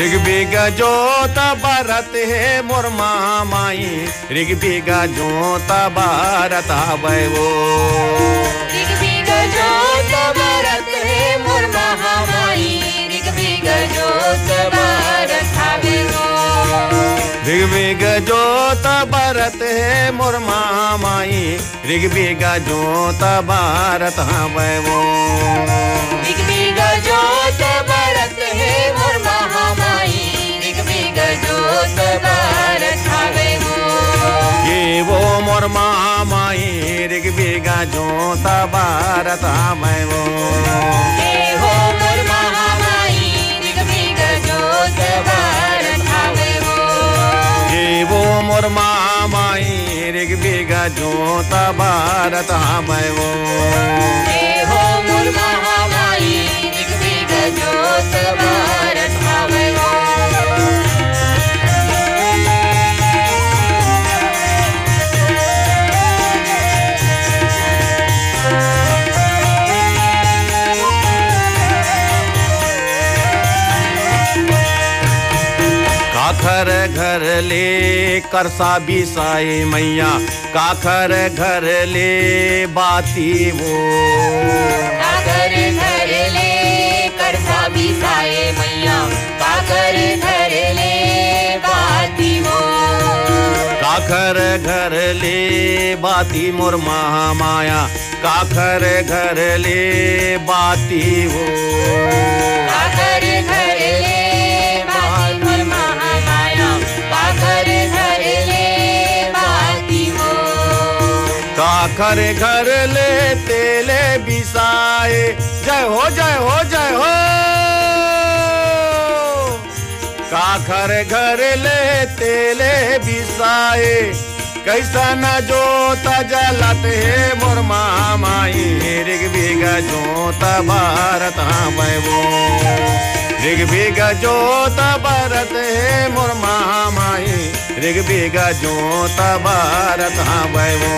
ऋग्वेद जोत भरत है मोर महामाई ऋग्वेद जोत भरत हवै वो ऋग्वेद जोत भरत है मोर महामाई ऋग्वेद जोत भरत हवै वो ऋग्वेद जोत भरत है मोर महामाई ऋग्वेद जोत भरत हवै वो ऋग्वेद जोत भरत है मोर महामाई ऋग्वेद जोत भरत हवै वो ये वो मोर महामाई ऋग्वेद जोत भरत हवै वो ये हो मोर महामाई ऋग्वेद जोत भरत हवै वो ये वो मोर महामाई ऋग्वेद जोत भरत हवै वो ये हो मोर महामाई ऋग्वेद जोत भरत हवै वो काखर घर ले करसा बिसाए मैया काखर घर ले बाती वो काकर घर ले करसा बिसाए मैया काकर घर ले बाती वो काखर घर ले बाती मोर महामाया काखर घर ले बाती वो काकर घर ले बाती मोर महामाया काकर घर ले बाती वो काखर घर ले तेले बिसाए जय हो जय हो जय हो काखर घर ले तेले बिसाए कैसा न जोत जलत है मोर महामाई ऋग्वेद जोत भरत हवै वो ऋग्वेद जोत भरत है मोर महामाई ऋग्वेद जोत भरत हवै वो